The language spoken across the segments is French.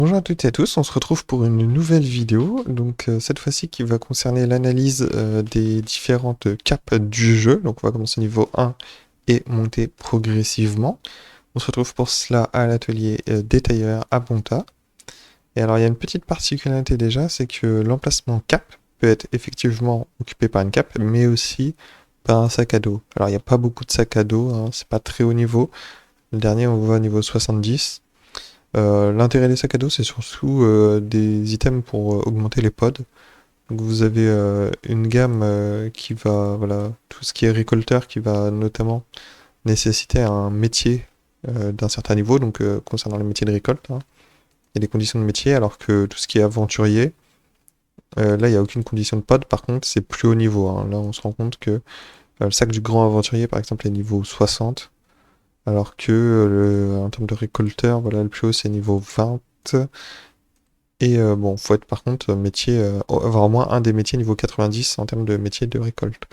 Bonjour à toutes et à tous, on se retrouve pour une nouvelle vidéo, donc cette fois-ci qui va concerner l'analyse des différentes capes du jeu. Donc on va commencer au niveau 1 et monter progressivement. On se retrouve pour cela à l'atelier détailleur à Bonta. Et alors il y a une petite particularité déjà, c'est que l'emplacement cap peut être effectivement occupé par une cape, mais aussi par un sac à dos. Alors il n'y a pas beaucoup de sacs à dos, hein, c'est pas très haut niveau. Le dernier on voit au niveau 70. L'intérêt des sacs à dos, c'est surtout des items pour augmenter les pods. Donc vous avez une gamme qui va, voilà, tout ce qui est récolteur qui va notamment nécessiter un métier d'un certain niveau, donc concernant les métiers de récolte, hein. Il y a des conditions de métier, alors que tout ce qui est aventurier, là il n'y a aucune condition de pod, par contre c'est plus haut niveau, hein. Là on se rend compte que le sac du grand aventurier par exemple est niveau 60, alors que en termes de récolteur, voilà, le plus haut c'est niveau 20. Et bon, faut être par contre métier, avoir au moins un des métiers niveau 90 en termes de métier de récolte.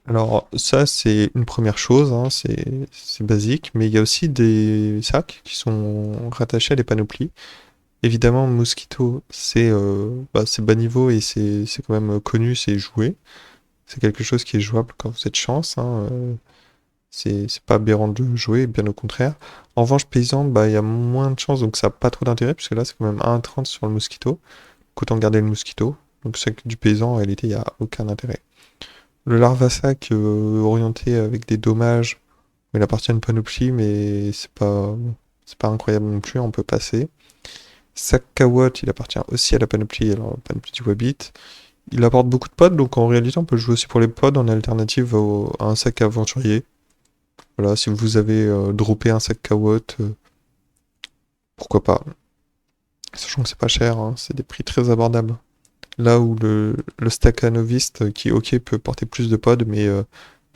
Alors ça c'est une première chose, hein, c'est basique, mais il y a aussi des sacs qui sont rattachés à des panoplies. Évidemment, Mosquito c'est bas niveau et c'est quand même connu, c'est joué. C'est quelque chose qui est jouable quand vous êtes chance, hein, c'est pas aberrant de jouer, bien au contraire. En revanche, paysan, bah il y a moins de chance, donc ça n'a pas trop d'intérêt, puisque là c'est quand même 1,30 sur le Mosquito. Autant garder le Mosquito. Donc c'est que du paysan, en réalité, il n'y a aucun intérêt. Le Larvasac orienté avec des dommages, il appartient à une panoplie, mais c'est pas incroyable non plus, on peut passer. Sac Kawot, il appartient aussi à la panoplie, alors la panoplie du Wabbit. Il apporte beaucoup de pods, donc en réalité on peut jouer aussi pour les pods en alternative à un sac aventurier. Voilà, si vous avez droppé un sac Kawot, pourquoi pas. Sachant que c'est pas cher, hein, c'est des prix très abordables. Là où le Stakhanovist, qui ok peut porter plus de pods, mais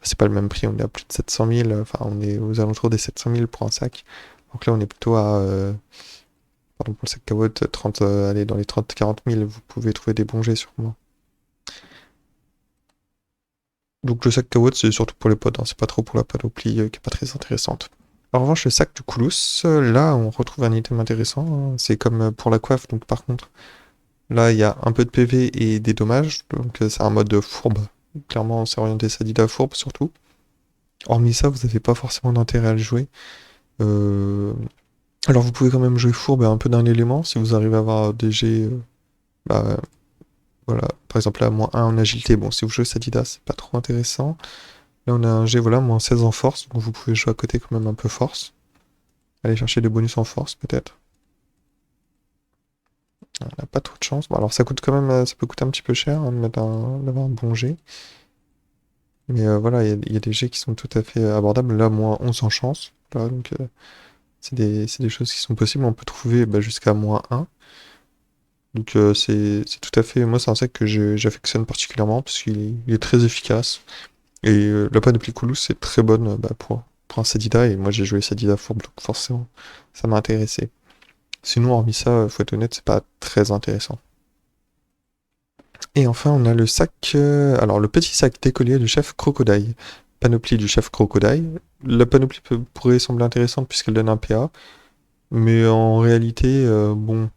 c'est pas le même prix, on est à plus de 700 000, enfin on est aux alentours des 700 000 pour un sac. Donc là on est plutôt à, pardon pour le sac Kawot, 30, allez, dans les 30-40 000, vous pouvez trouver des bons jets sûrement. Donc le sac Kawot c'est surtout pour les pods, hein, c'est pas trop pour la panoplie qui est pas très intéressante. En revanche le sac du Koulous, là on retrouve un item intéressant, hein. C'est comme pour la coiffe, donc par contre là, il y a un peu de PV et des dommages, donc c'est un mode fourbe. Clairement, c'est orienté Sadida fourbe surtout. Hormis ça, vous n'avez pas forcément d'intérêt à le jouer. Euh, Alors, vous pouvez quand même jouer fourbe et un peu d'un élément si vous arrivez à avoir des G. Bah, voilà, par exemple là, -1 en agilité. Bon, si vous jouez Sadida, c'est pas trop intéressant. Là, on a un G, voilà, -16 en force, donc vous pouvez jouer à côté quand même un peu force. Aller chercher des bonus en force, peut-être. On n'a pas trop de chance. Bon, alors ça coûte quand même, ça peut coûter un petit peu cher hein, d'avoir un bon G. Mais voilà, il y a des jets qui sont tout à fait abordables. Là, -11 en chance. Voilà, donc, c'est des choses qui sont possibles. On peut trouver jusqu'à -1. Donc, c'est tout à fait. Moi, c'est un sac que j'affectionne particulièrement parce qu'il est très efficace. Et la panoplie Koulous, c'est très bonne pour un Sadida. Et moi, j'ai joué Sadida Fourbe, donc forcément, ça m'a intéressé. Sinon, hormis ça, faut être honnête, c'est pas très intéressant. Et enfin, on a le sac, alors le petit sac d'écolier du chef Crocodile. Panoplie du chef Crocodile. La panoplie pourrait sembler intéressante puisqu'elle donne un PA, mais en réalité, bon,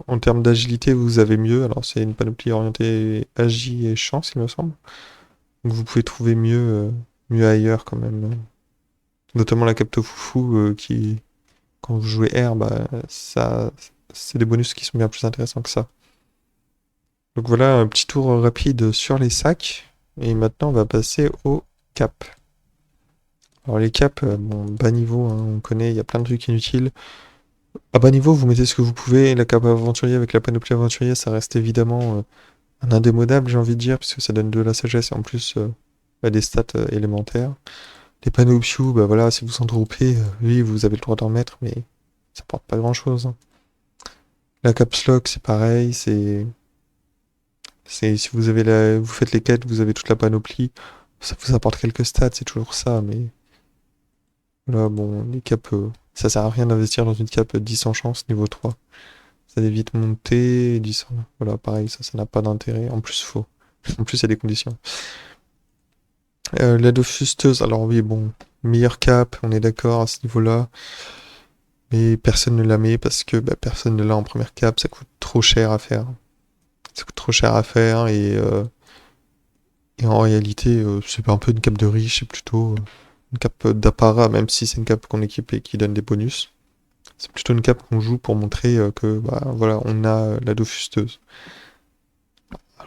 en termes d'agilité, vous avez mieux. Alors c'est une panoplie orientée agi et chance, il me semble. Donc vous pouvez trouver mieux ailleurs quand même. Notamment la Capto Foufou qui, quand vous jouez R, ça, c'est des bonus qui sont bien plus intéressants que ça. Donc voilà un petit tour rapide sur les sacs. Et maintenant, on va passer aux caps. Alors les caps, bon, bas niveau, hein, on connaît, il y a plein de trucs inutiles. À bas niveau, vous mettez ce que vous pouvez. La cape aventurier avec la panoplie aventurier, ça reste évidemment un indémodable, j'ai envie de dire, puisque ça donne de la sagesse et en plus des stats élémentaires. Les panneaux Pew, bah voilà, si vous en droppez, oui, vous avez le droit d'en mettre, mais ça porte pas grand-chose, hein. La caps lock, c'est pareil, si vous faites les quêtes, vous avez toute la panoplie, ça vous apporte quelques stats, c'est toujours ça, mais voilà, bon, les caps, ça sert à rien d'investir dans une cape 10 en chance, niveau 3. Ça évite monter, 10 en... Voilà, pareil, ça n'a pas d'intérêt. En plus, faux. En plus, il y a des conditions. L'aide aux fusteuses, alors oui, bon, meilleure cap, on est d'accord à ce niveau-là. Mais personne ne la met parce que bah, personne ne l'a en première cape, ça coûte trop cher à faire. Ça coûte trop cher à faire et en réalité, c'est pas un peu une cape de riche, c'est plutôt une cape d'apparat, même si c'est une cape qu'on équipe et qui donne des bonus. C'est plutôt une cape qu'on joue pour montrer que bah, voilà, on a la Dofusteuse.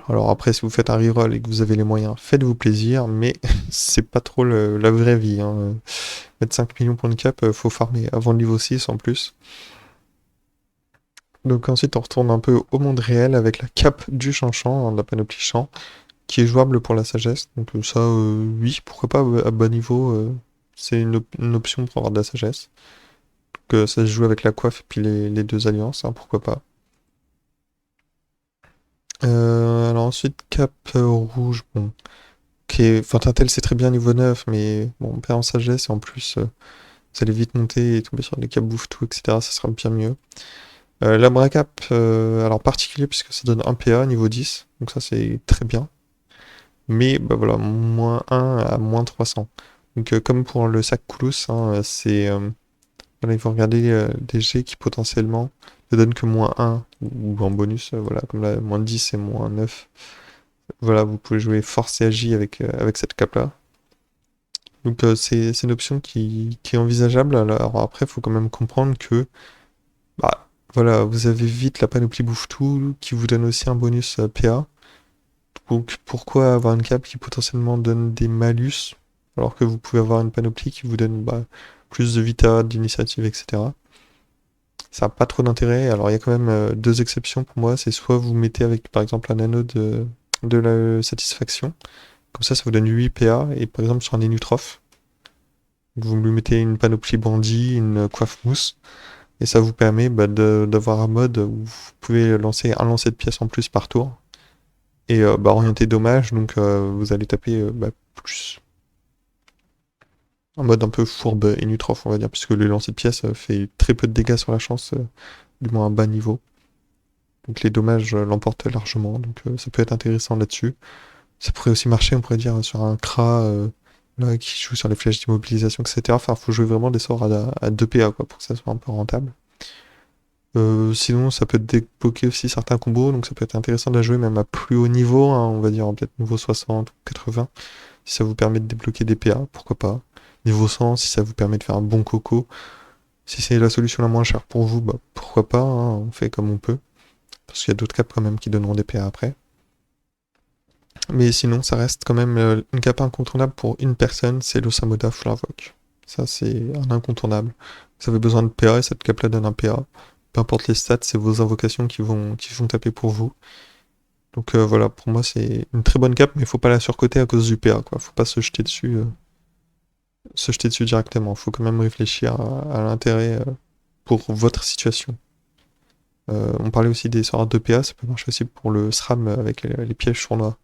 Alors après, si vous faites un reroll et que vous avez les moyens, faites-vous plaisir, mais c'est pas trop la vraie vie, hein. Mettre 5 millions pour une cape, faut farmer avant le niveau 6 en plus. Donc ensuite, on retourne un peu au monde réel avec la cape du Chanchan, hein, de la panoplie champ, qui est jouable pour la sagesse. Donc ça, oui, pourquoi pas à bas niveau, c'est une option pour avoir de la sagesse. Donc ça se joue avec la coiffe et puis les deux alliances, hein, pourquoi pas. Alors ensuite, cap rouge, bon. Fantatel c'est très bien niveau 9, mais bon, on perd en sagesse et en plus, vous allez vite monter et tomber sur des cap bouffe tout, etc. Ça sera bien mieux. L'Abracap, alors particulier puisque ça donne 1 PA niveau 10, donc ça c'est très bien. Mais bah voilà, moins 1 à moins 300. Donc comme pour le sac Koulous, hein, voilà, il faut regarder des G qui potentiellement ne donnent que moins 1, ou en bonus, voilà, comme là, moins 10 et moins 9. Voilà, vous pouvez jouer force et agi avec cette cape-là. Donc c'est une option qui est envisageable. Alors après, il faut quand même comprendre que bah, voilà, vous avez vite la panoplie bouffe-tout qui vous donne aussi un bonus PA. Donc pourquoi avoir une cape qui potentiellement donne des malus alors que vous pouvez avoir une panoplie qui vous donne bah, plus de vita, d'initiative, etc. Ça n'a pas trop d'intérêt. Alors il y a quand même deux exceptions pour moi. C'est soit vous mettez avec par exemple un anneau de la satisfaction. Comme ça vous donne 8 PA. Et par exemple sur un Enutrof, vous lui mettez une panoplie bandit, une coiffe mousse. Et ça vous permet bah, d'avoir un mode où vous pouvez lancer un lancer de pièces en plus par tour. Et bah, orienter dommage, donc vous allez taper bah, plus. En mode un peu fourbe et Nutrof, on va dire, puisque le lancer de pièces fait très peu de dégâts sur la chance, du moins à bas niveau. Donc les dommages l'emportent largement, donc ça peut être intéressant là-dessus. Ça pourrait aussi marcher, on pourrait dire, sur un Kra là, qui joue sur les flèches d'immobilisation, etc. Enfin, faut jouer vraiment des sorts à 2 PA quoi, pour que ça soit un peu rentable. Sinon, ça peut débloquer aussi certains combos, donc ça peut être intéressant de la jouer même à plus haut niveau, hein, on va dire peut-être niveau 60 ou 80, si ça vous permet de débloquer des PA, pourquoi pas. Niveau 100, si ça vous permet de faire un bon coco. Si c'est la solution la moins chère pour vous, bah pourquoi pas, hein, on fait comme on peut. Parce qu'il y a d'autres caps quand même qui donneront des PA après. Mais sinon, ça reste quand même une cape incontournable pour une personne, c'est l'Osamoda Full Invoke. Ça, c'est un incontournable. Vous avez besoin de PA et cette cape-là donne un PA. Peu importe les stats, c'est vos invocations qui vont taper pour vous. Donc voilà, pour moi, c'est une très bonne cape, mais il faut pas la surcoter à cause du PA, quoi. Faut pas se jeter dessus directement. Faut quand même réfléchir à l'intérêt pour votre situation. On parlait aussi des sorts de PA, ça peut marcher aussi pour le SRAM avec les pièges sournois.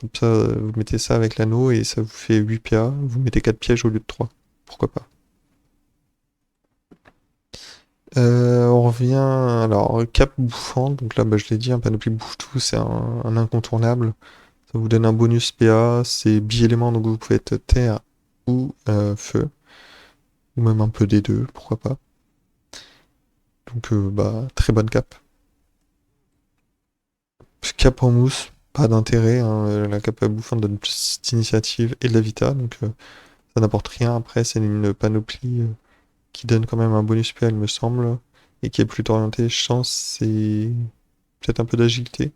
Comme ça, vous mettez ça avec l'anneau et ça vous fait 8 PA. Vous mettez 4 pièges au lieu de 3. Pourquoi pas. On revient. Alors, cap bouffant. Donc là, bah, je l'ai dit, un panoplie bouffe tout, c'est un incontournable. Ça vous donne un bonus PA. C'est bi-élément, donc vous pouvez être terre ou feu. Ou même un peu des deux, pourquoi pas. Donc, bah, très bonne cap. Cap en mousse, pas d'intérêt, hein. La cape à bouffant donne plus d'initiative et de la vita, donc ça n'apporte rien. Après, c'est une panoplie qui donne quand même un bonus PA, il me semble, et qui est plutôt orienté chance et peut-être un peu d'agilité.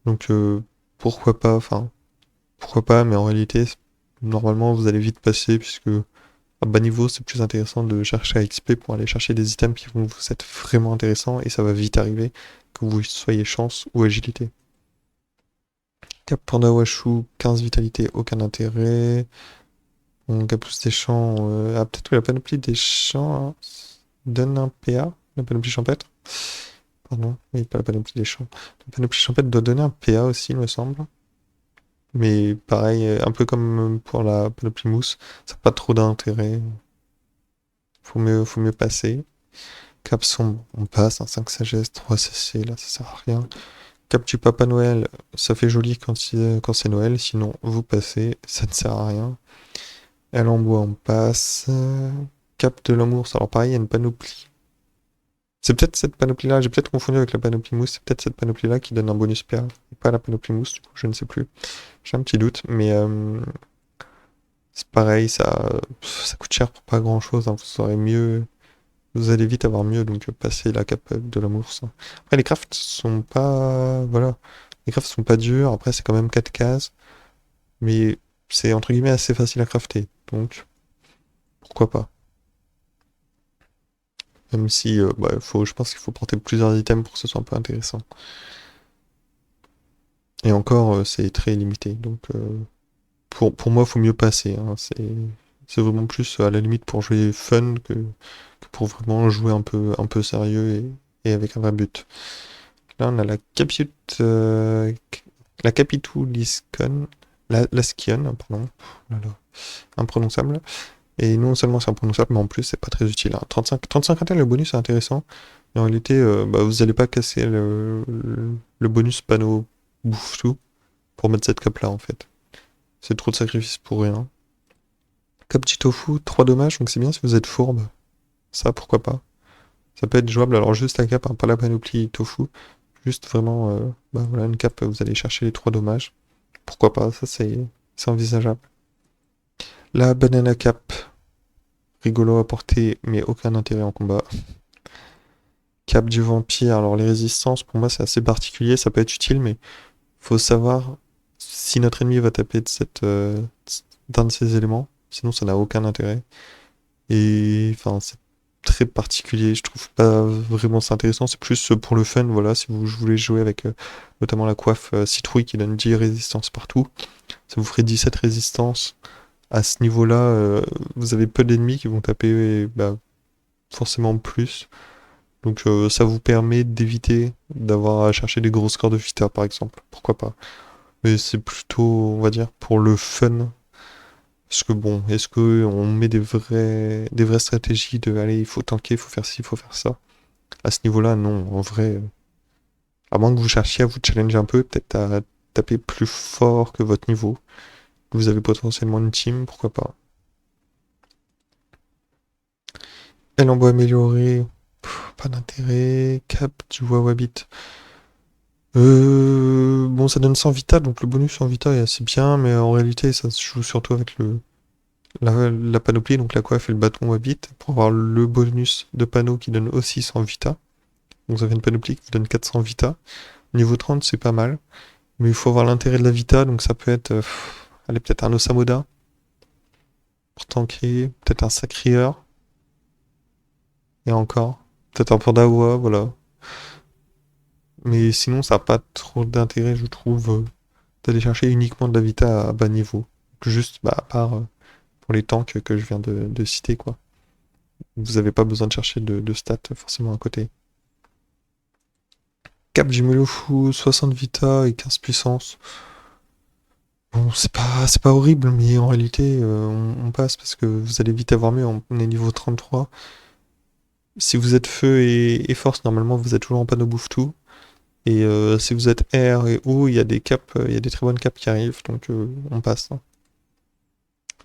Donc pourquoi pas, enfin pourquoi pas, mais en réalité, normalement vous allez vite passer puisque à bas niveau c'est plus intéressant de chercher à XP pour aller chercher des items qui vont vous être vraiment intéressants et ça va vite arriver que vous soyez chance ou agilité. Cap Panda Washu, 15 vitalité, aucun intérêt. On Capousse des champs, ah peut-être que la panoplie des champs hein, donne un PA, la panoplie champêtre. Pardon, oui, pas la panoplie des champs. La panoplie champêtre doit donner un PA aussi, il me semble. Mais pareil, un peu comme pour la panoplie mousse, ça n'a pas trop d'intérêt. Faut mieux passer. Cap sombre, on passe, un 5 sagesse, 3 CC, là ça sert à rien. Cap du Papa Noël, ça fait joli quand c'est Noël, sinon vous passez, ça ne sert à rien. Elle en bois, on passe. Cap de l'amour, alors pareil, il y a une panoplie. C'est peut-être cette panoplie-là, j'ai peut-être confondu avec la panoplie mousse, c'est peut-être cette panoplie-là qui donne un bonus perle, et pas la panoplie mousse, du coup, je ne sais plus. J'ai un petit doute, mais c'est pareil, ça coûte cher pour pas grand-chose, hein, vous aurez mieux, vous allez vite avoir mieux, donc passer la cape de l'amour. Ça. Après, les crafts sont pas, voilà, les crafts sont pas durs, après c'est quand même 4 cases, mais c'est entre guillemets assez facile à crafter, donc pourquoi pas. Même si, bah, je pense qu'il faut porter plusieurs items pour que ce soit un peu intéressant. Et encore, c'est très limité. Donc, pour moi, il faut mieux passer. Hein. C'est vraiment plus à la limite pour jouer fun que pour vraiment jouer un peu sérieux et avec un vrai but. Là, on a la Capitou Liscon, la Skion, pardon. Oh là là, imprononçable. Et non seulement c'est imprononçable, mais en plus, c'est pas très utile. Hein. 35 intel, le bonus est intéressant. Mais en réalité, bah, vous allez pas casser le bonus panneau bouffe tout pour mettre cette cape là en fait. C'est trop de sacrifices pour rien. Cap petit tofu, 3 dommages, donc c'est bien si vous êtes fourbe. Ça, pourquoi pas. Ça peut être jouable, alors juste la cape, hein, pas la panoplie tofu. Juste vraiment, bah voilà, une cape, vous allez chercher les 3 dommages. Pourquoi pas, ça c'est envisageable. La banana cap, rigolo à porter, mais aucun intérêt en combat. Cap du vampire, alors les résistances, pour moi c'est assez particulier, ça peut être utile, mais faut savoir si notre ennemi va taper d'un de ces éléments, sinon ça n'a aucun intérêt. Et enfin, c'est très particulier, je trouve pas vraiment ça intéressant, c'est plus pour le fun, voilà, si vous voulez jouer avec notamment la coiffe citrouille qui donne 10 résistances partout, ça vous ferait 17 résistances. À ce niveau-là, vous avez peu d'ennemis qui vont taper bah, forcément plus. Donc ça vous permet d'éviter d'avoir à chercher des gros scores de Vita par exemple, pourquoi pas. Mais c'est plutôt, on va dire, pour le fun. Parce que bon, est-ce que on met des vraies stratégies de allez, il faut tanker, il faut faire ci, il faut faire ça. À ce niveau-là, non, en vrai, à moins que vous cherchiez à vous challenger un peu, peut-être à taper plus fort que votre niveau. Vous avez potentiellement une team, pourquoi pas. Elle en bois amélioré, pas d'intérêt. Cap du Wawabit. Bon, ça donne 100 Vita, donc le bonus en Vita est assez bien, mais en réalité, ça se joue surtout avec la panoplie, donc la coiffe et le bâton Wabit, pour avoir le bonus de panneau qui donne aussi 100 Vita. Donc vous avez une panoplie qui vous donne 400 Vita. Niveau 30, c'est pas mal, mais il faut avoir l'intérêt de la Vita, donc ça peut être, allez, peut-être un Osamoda, pour tanker, peut-être un Sacrieur, et encore, peut-être un Pandawa, voilà. Mais sinon, ça n'a pas trop d'intérêt, je trouve, d'aller chercher uniquement de la Vita à bas niveau. Juste, bah, à part pour les tanks que je viens de citer, quoi. Vous n'avez pas besoin de chercher de stats forcément à côté. Cap du Melofu, 60 Vita et 15 puissance. Bon, c'est pas horrible, mais en réalité, on passe parce que vous allez vite avoir mieux. On est niveau 33. Si vous êtes feu et force, normalement, vous êtes toujours en panneau bouffe tout. Et si vous êtes air et eau, il y a des caps, il y a des très bonnes caps qui arrivent, donc on passe. Hein.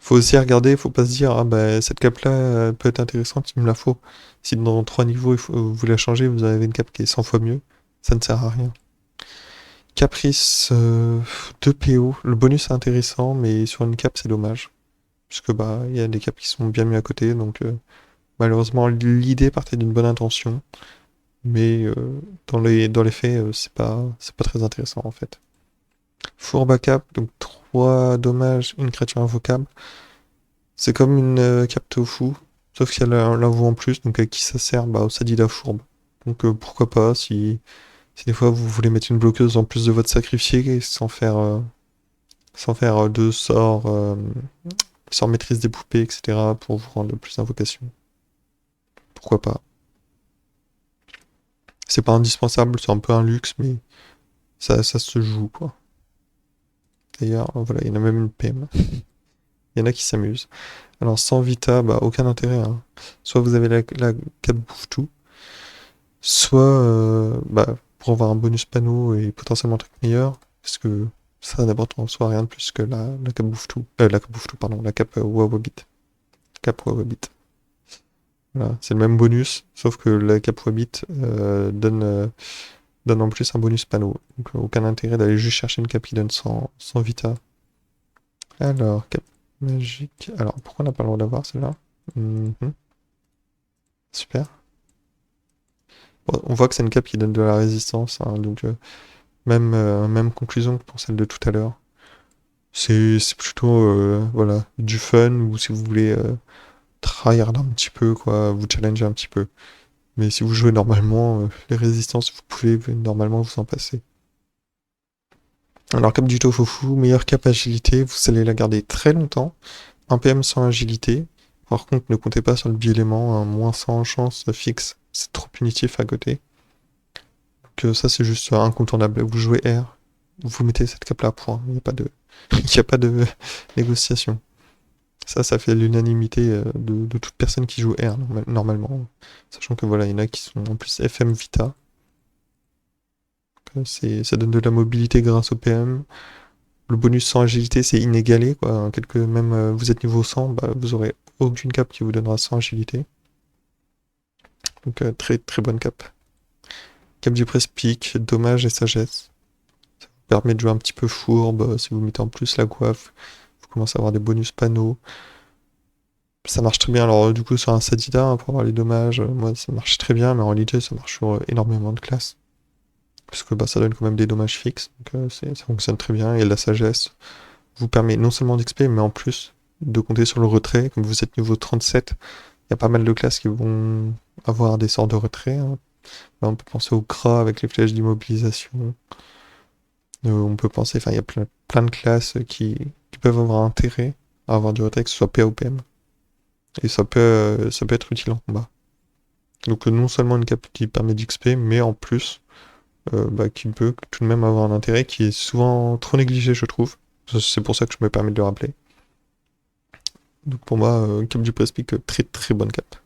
Faut aussi regarder, faut pas se dire, ah bah cette cape-là peut être intéressante, il me la faut. Si dans 3 niveaux, vous la changez, vous avez une cape qui est 100 fois mieux, ça ne sert à rien. Caprice 2 PO, le bonus est intéressant, mais sur une cape c'est dommage. Puisque bah il y a des caps qui sont bien mis à côté, donc malheureusement l'idée partait d'une bonne intention, mais dans les faits c'est pas très intéressant en fait. Fourbe à cap, donc 3 dommages, une créature invocable. C'est comme une cape tofu, sauf qu'il y a l'invo en plus, donc à qui ça sert? Bah au Sadida fourbe. Donc pourquoi pas, si des fois vous voulez mettre une bloqueuse en plus de votre sacrifié sans faire de sorts maîtrise des poupées, etc. pour vous rendre plus d'invocations. Pourquoi pas? C'est pas indispensable, c'est un peu un luxe, mais ça se joue, quoi. D'ailleurs, voilà, il y en a même une PM. Il y en a qui s'amusent. Alors, sans Vita, bah, aucun intérêt. Hein. Soit vous avez la cape bouffe tout, soit bah, pour avoir un bonus panneau et potentiellement un truc meilleur, parce que ça n'apporte en soi rien de plus que la cape bouffe tout. La cape bouffe tout, pardon, la cape Wawabit. Cap Wawabit. Voilà, c'est le même bonus, sauf que la cape Wabit donne en plus un bonus panneau. Donc aucun intérêt d'aller juste chercher une cape qui donne 100 vita. Alors, cape magique. Alors, pourquoi on n'a pas le droit d'avoir celle-là? Mhm, super. Bon, on voit que c'est une cape qui donne de la résistance, hein, donc même conclusion que pour celle de tout à l'heure. C'est plutôt voilà, du fun, ou si vous voulez tryhard un petit peu, quoi, vous challenger un petit peu. Mais si vous jouez normalement, les résistances, vous pouvez normalement vous en passer. Alors, cap du Tofofu, meilleure cap agilité, vous allez la garder très longtemps. Un PM sans agilité. Par contre, ne comptez pas sur le bi-élément, un moins 100 en chance fixe. C'est trop punitif à côté. Donc ça, c'est juste incontournable. Vous jouez R, vous mettez cette cape-là, point. Il n'y a pas de, il n'y a pas de négociation. Ça fait l'unanimité de toute personne qui joue R normalement. Sachant que voilà, il y en a qui sont en plus FM Vita. Ça donne de la mobilité grâce au PM. Le bonus sans agilité, c'est inégalé, quoi. Même vous êtes niveau 100, bah, vous aurez aucune cape qui vous donnera 100 agilité. Donc très très bonne cape. Cap du presse-pique, dommage et sagesse. Ça vous permet de jouer un petit peu fourbe. Si vous mettez en plus la coiffe, vous commencez à avoir des bonus panneaux. Ça marche très bien. Alors du coup sur un Sadida, hein, pour avoir les dommages, moi ça marche très bien, mais en réalité ça marche sur énormément de classes. Parce que bah, ça donne quand même des dommages fixes. Donc ça fonctionne très bien. Et la sagesse vous permet non seulement d'XP, mais en plus de compter sur le retrait. Comme vous êtes niveau 37, il y a pas mal de classes qui vont avoir des sorts de retrait, hein. Là, on peut penser au Kra avec les flèches d'immobilisation. On peut penser, enfin, il y a plein de classes qui peuvent avoir intérêt à avoir du retrait, que ce soit PA ou PM. Et ça peut être utile en combat. Donc non seulement une cap qui permet d'XP, mais en plus, bah, qui peut tout de même avoir un intérêt qui est souvent trop négligé, je trouve. C'est pour ça que je me permets de le rappeler. Donc pour moi, cap du Prespeak, très très bonne cap.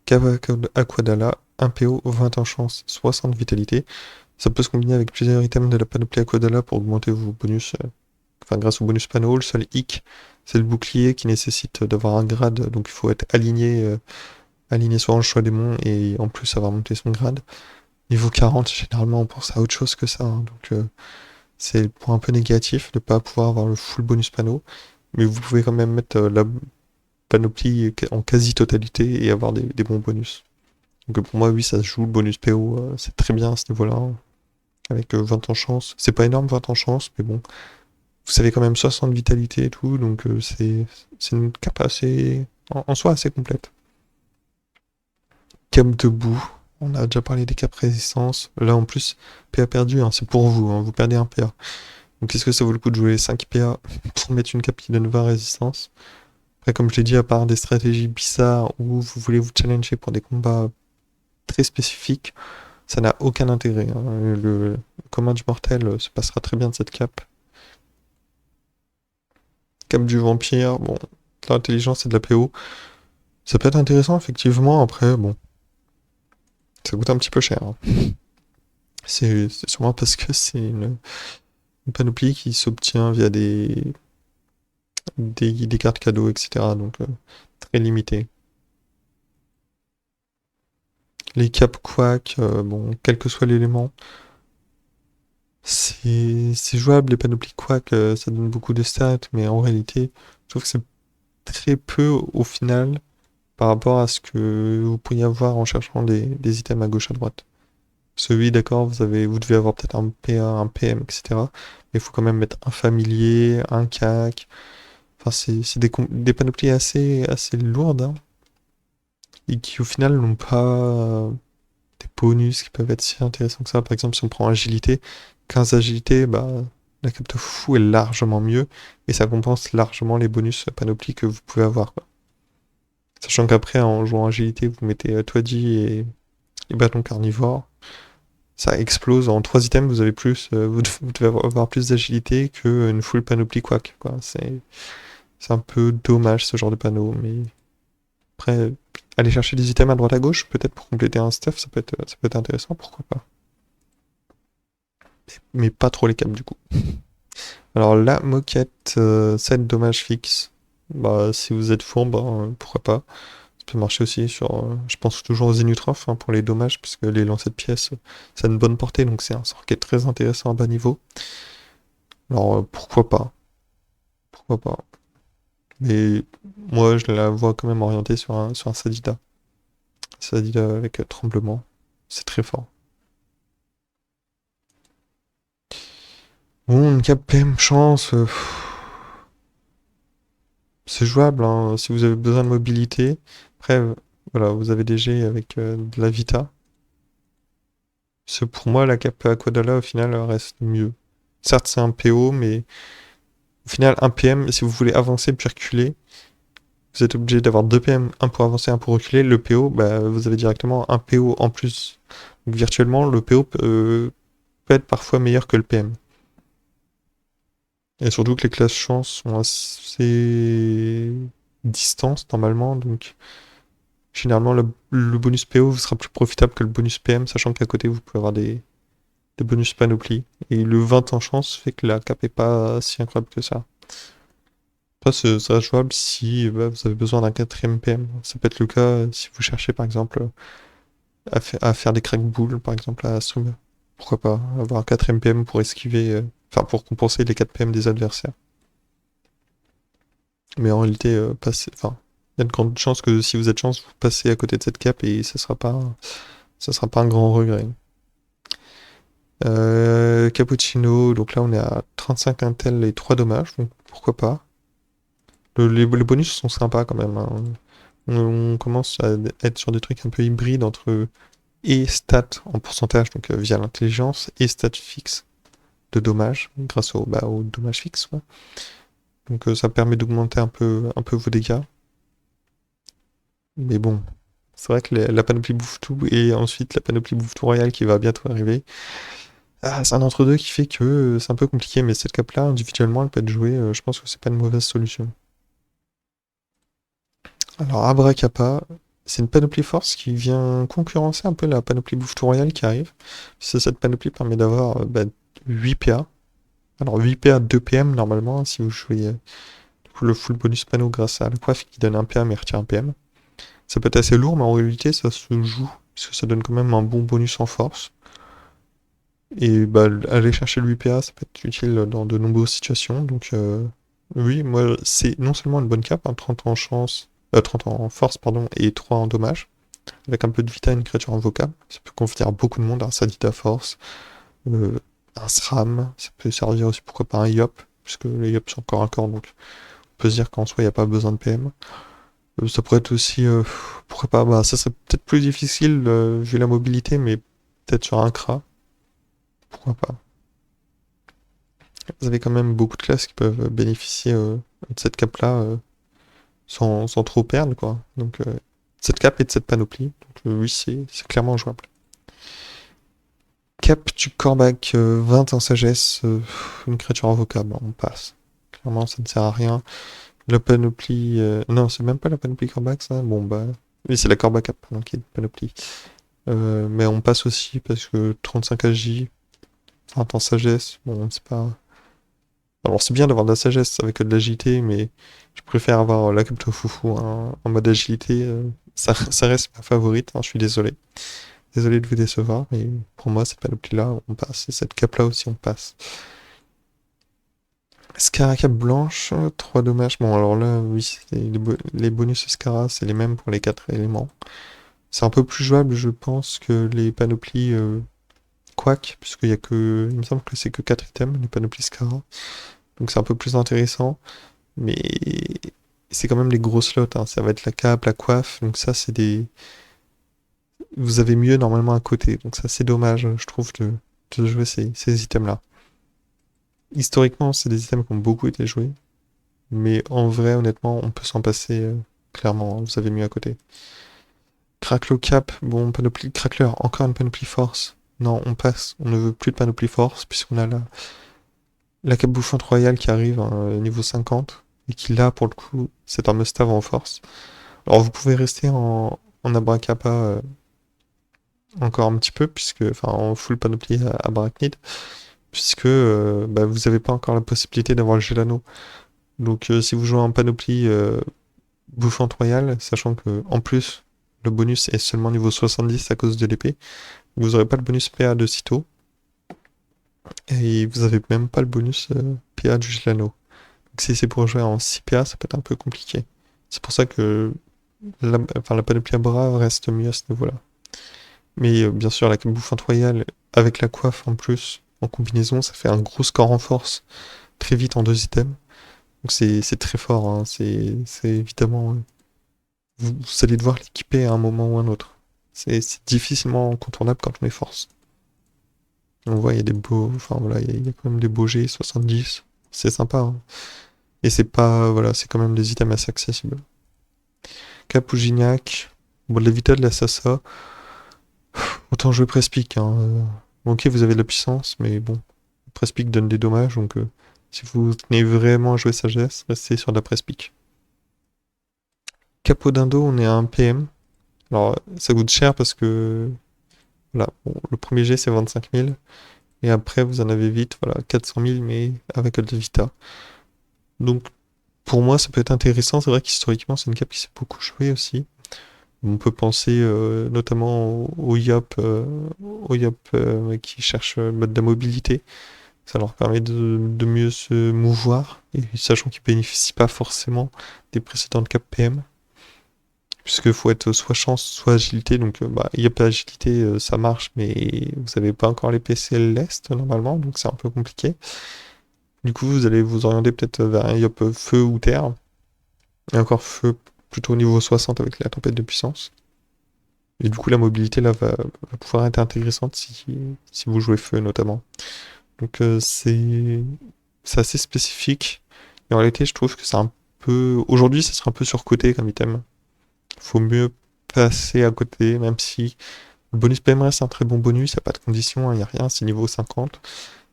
Cap Aquadala, 1 PO, 20 en chance, 60 vitalité. Ça peut se combiner avec plusieurs items de la panoplie Aquadala pour augmenter vos bonus, enfin grâce au bonus panneau. Le seul hic, c'est le bouclier qui nécessite d'avoir un grade, donc il faut être aligné sur le choix des monts et en plus avoir monté son grade. Niveau 40, généralement on pense à autre chose que ça, hein, donc c'est le point un peu négatif de ne pas pouvoir avoir le full bonus panneau, mais vous pouvez quand même mettre la panoplie en quasi-totalité et avoir des bons bonus. Donc pour moi, oui, ça se joue, le bonus PO, c'est très bien à ce niveau-là, hein, avec 20 en chance. C'est pas énorme 20 en chance, mais bon, vous avez quand même 60 vitalité et tout, donc c'est une cape assez, en soi assez complète. Cap debout, on a déjà parlé des capes résistance. Là en plus, PA perdu, hein, c'est pour vous, hein, vous perdez un PA. Donc est-ce que ça vaut le coup de jouer 5 PA pour mettre une cape qui donne 20 résistance? Après, comme je l'ai dit, à part des stratégies bizarres où vous voulez vous challenger pour des combats très spécifiques, ça n'a aucun intérêt, hein. Le commun du mortel se passera très bien de cette cape. Cape du vampire, bon, de l'intelligence et de la PO. Ça peut être intéressant, effectivement. Après, bon, ça coûte un petit peu cher, hein. C'est sûrement parce que c'est une panoplie qui s'obtient via des cartes cadeaux, etc. Donc, très limité. Les caps quack, bon, quel que soit l'élément, c'est jouable. Les panoplies quack, ça donne beaucoup de stats, mais en réalité, je trouve que c'est très peu au final par rapport à ce que vous pourriez avoir en cherchant des items à gauche à droite. Celui, d'accord, vous devez avoir peut-être un PA, un PM, etc. Mais il faut quand même mettre un familier, un CAC. Enfin, c'est des panoplies assez lourdes, hein, et qui au final n'ont pas des bonus qui peuvent être si intéressants que ça. Par exemple, si on prend agilité, 15 agilité, bah, la capte fou est largement mieux, et ça compense largement les bonus panoplie que vous pouvez avoir, quoi. Sachant qu'après, en jouant agilité, vous mettez Toadie et bâton carnivore. Ça explose. En 3 items, vous avez plus, vous devez avoir plus d'agilité qu'une full panoplie quack, quoi. C'est un peu dommage ce genre de panneau, mais après, aller chercher des items à droite à gauche, peut-être pour compléter un stuff, ça peut être intéressant, pourquoi pas. Mais pas trop les caps du coup. Alors la moquette, 7 dommages fixes. Bah, si vous êtes fourbe, bah, pourquoi pas. Ça peut marcher aussi sur, je pense toujours aux Zenutroph pour les dommages, puisque les lancers de pièces, ça a une bonne portée, donc c'est un sort qui est très intéressant à bas niveau. Alors pourquoi pas? Pourquoi pas? Mais moi je la vois quand même orientée sur un Sadida. Sadida avec tremblement. C'est très fort. Bon, une cap PM chance, c'est jouable hein, si vous avez besoin de mobilité. Après, voilà, vous avez des G avec de la Vita. Pour moi, la cape Aquadala, au final, reste mieux. Certes, c'est un PO, mais au final, un PM, si vous voulez avancer puis reculer, vous êtes obligé d'avoir deux PM, un pour avancer, un pour reculer. Le PO, bah, vous avez directement un PO en plus. Donc virtuellement, le PO peut être parfois meilleur que le PM. Et surtout que les classes chance sont assez distantes normalement, donc généralement le bonus PO vous sera plus profitable que le bonus PM, sachant qu'à côté vous pouvez avoir des bonus panoplie. Et le 20 en chance fait que la cap est pas si incroyable que ça. Ça reste jouable si bah, vous avez besoin d'un quatrième PM. Ça peut être le cas si vous cherchez par exemple à faire des crack balls, par exemple à Asum. Pourquoi pas avoir un quatrième PM pour esquiver, enfin pour compenser les 4 PM des adversaires. Mais en réalité, enfin, il y a de grandes chances que si vous êtes chance, vous passez à côté de cette cape et ça sera pas un grand regret. Cappuccino, donc là on est à 35 intel et 3 dommages, donc pourquoi pas. Les bonus sont sympas quand même, hein. On commence à être sur des trucs un peu hybrides entre et stats en pourcentage, donc via l'intelligence, et stats fixes de dommages, grâce au dommage fixe. Ouais. Donc ça permet d'augmenter un peu vos dégâts. Mais bon, c'est vrai que la panoplie bouffe tout, et ensuite la panoplie bouffe tout royal qui va bientôt arriver. Ah, c'est un entre-deux qui fait que c'est un peu compliqué, mais cette cape-là, individuellement, elle peut être jouée. Je pense que c'est pas une mauvaise solution. Alors, Abracapa, c'est une panoplie force qui vient concurrencer un peu la panoplie bouffe tout royal qui arrive. Cette panoplie permet d'avoir 8 PA. Alors, 8 PA, 2 PM normalement, si vous jouez le full bonus panneau grâce à la coiffe qui donne un PA mais retire un PM. Ça peut être assez lourd, mais en réalité, ça se joue, parce que ça donne quand même un bon bonus en force. Et bah, aller chercher le 8PA, ça peut être utile dans de nombreuses situations. Donc, oui, moi, c'est non seulement une bonne cape, hein, 30 en chance, 30 en force, pardon, et 3 en dommage, avec un peu de vita et une créature invocable. Ça peut convenir à beaucoup de monde, un Sadita Force, euh, un SRAM, ça peut servir aussi, pourquoi pas un Yop, puisque les Yop sont encore un corps, donc on peut se dire qu'en soi, il n'y a pas besoin de PM. Ça pourrait être aussi, pourquoi pas, bah, ça serait peut-être plus difficile vu la mobilité, mais peut-être sur un Kra, pourquoi pas. Vous avez quand même beaucoup de classes qui peuvent bénéficier de cette cape-là sans trop perdre, quoi. Donc, cette cape et de cette panoplie. Donc, oui, c'est clairement jouable. Cap du Corbac, 20 en sagesse, une créature invocable, on passe. Clairement, ça ne sert à rien. La panoplie. Non, c'est même pas la panoplie Corbac, ça. Bon, bah. Oui, c'est la Corbac Cap, pardon, qui est une panoplie. Mais on passe aussi parce que 35 AJ, 20 en sagesse, bon, c'est pas. Alors c'est bien d'avoir de la sagesse avec de l'agilité, mais je préfère avoir la Captain Foufou hein, en mode agilité. Ça reste ma favorite, hein, je suis désolé. Désolé de vous décevoir, mais pour moi, cette panoplie-là, on passe. Et cette cape-là aussi, on passe. Scaracap blanche, 3 dommages. Bon, alors là, oui, les bonus Scara, c'est les mêmes pour les 4 éléments. C'est un peu plus jouable, je pense, que les panoplies Quack, puisqu'il y a que. Il me semble que c'est que 4 items, les panoplies Scara. Donc c'est un peu plus intéressant. Mais c'est quand même les gros slots, hein. Ça va être la cape, la coiffe, donc ça c'est des. Vous avez mieux normalement à côté, donc ça c'est dommage, je trouve, de jouer ces items-là. Historiquement, c'est des items qui ont beaucoup été joués, mais en vrai, honnêtement, on peut s'en passer clairement, hein. Vous avez mieux à côté. Cracklo cap, bon, panoplie Crackler, encore une panoplie force. Non, on passe, on ne veut plus de panoplie force, puisqu'on a la cape bouffante royale qui arrive niveau 50, et qui là, pour le coup, c'est un must-have en force. Alors vous pouvez rester en abracapa encore un petit peu, puisque, enfin en full panoplie abrachnide, puisque vous n'avez pas encore la possibilité d'avoir le Gelano. Donc si vous jouez en panoplie Bouffante royale, sachant que en plus le bonus est seulement niveau 70 à cause de l'épée, vous n'aurez pas le bonus PA de Cito, et vous avez même pas le bonus PA du Gilano. Donc si c'est pour jouer en 6 PA, ça peut être un peu compliqué. C'est pour ça que la panoplie à bras reste mieux à ce niveau-là. Mais bien sûr, la bouffante royale, avec la coiffe en plus, en combinaison, ça fait un gros score en force très vite en 2 items. Donc c'est très fort, hein. C'est évidemment... vous allez devoir l'équiper à un moment ou un autre. C'est difficilement incontournable quand on est force. On voit, il y a des beaux... Enfin voilà, il y a quand même des beaux G, 70. C'est sympa, hein. Et c'est pas... Voilà, c'est quand même des items assez accessibles. Cap ou Gignac. Bon, de la Vita, de la Sasa. Autant jouer Prespic, hein. Ok, vous avez de la puissance, mais bon. Prespic donne des dommages, donc si vous tenez vraiment à jouer sagesse, restez sur de la Prespic. Capot d'Indo, on est à un PM. Alors, ça coûte cher parce que voilà, bon, le premier jet c'est 25 000. Et après, vous en avez vite, voilà, 400 000, mais avec Alta Vita. Donc, pour moi, ça peut être intéressant. C'est vrai qu'historiquement, c'est une cape qui s'est beaucoup jouée aussi. On peut penser notamment au YOP qui cherche le mode de la mobilité. Ça leur permet de mieux se mouvoir, et sachant qu'ils bénéficient pas forcément des précédentes capes PM. Puisque faut être soit chance, soit agilité. Donc, il y a pas agilité, ça marche, mais vous avez pas encore les PCL lest normalement, donc c'est un peu compliqué. Du coup, vous allez vous orienter peut-être vers un Yop feu ou terre. Et encore feu plutôt au niveau 60 avec la tempête de puissance. Et du coup, la mobilité là va pouvoir être intéressante si vous jouez feu notamment. Donc, c'est assez spécifique. Et en réalité, je trouve que c'est un peu. Aujourd'hui, ça sera un peu surcoté comme item. Faut mieux passer à côté, même si le bonus PM reste un très bon bonus, il n'y a pas de condition, il n'y a rien, c'est niveau 50.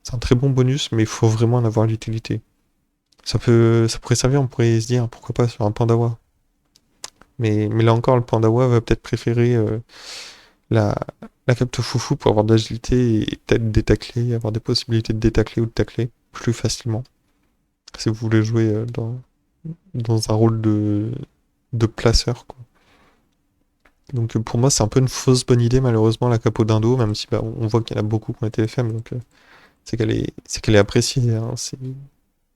C'est un très bon bonus, mais il faut vraiment en avoir l'utilité. Ça pourrait servir, on pourrait se dire, pourquoi pas sur un Pandawa. Mais là encore, le Pandawa va peut-être préférer la, la capte foufou pour avoir de l'agilité et peut-être détacler, avoir des possibilités de détacler ou de tacler plus facilement. Si vous voulez jouer dans un rôle de placeur, quoi. Donc pour moi, c'est un peu une fausse bonne idée, malheureusement, la capo d'Indo, même si on voit qu'il y en a beaucoup qui ont été FM, donc c'est qu'elle est appréciée, hein.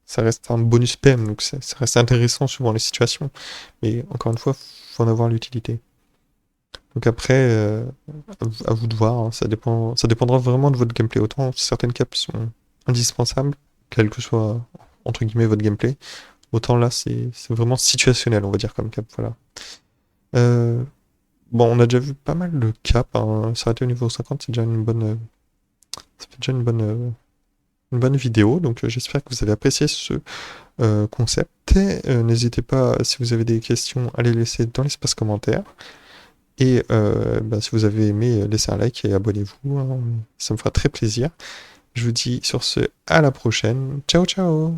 Ça reste un bonus PM, donc ça reste intéressant suivant les situations. Mais encore une fois, faut en avoir l'utilité. Donc après, à vous de voir, hein, ça dépendra vraiment de votre gameplay. Autant certaines caps sont indispensables, quel que soit entre guillemets votre gameplay. Autant là, c'est vraiment situationnel, on va dire comme cap, voilà. Euh, bon, on a déjà vu pas mal de caps, hein. S'arrêter au niveau 50, c'est déjà ça fait déjà une bonne vidéo. Donc j'espère que vous avez apprécié ce concept. N'hésitez pas, si vous avez des questions, à les laisser dans l'espace commentaire. Et si vous avez aimé, laissez un like et abonnez-vous, hein. Ça me fera très plaisir. Je vous dis sur ce, à la prochaine. Ciao ciao!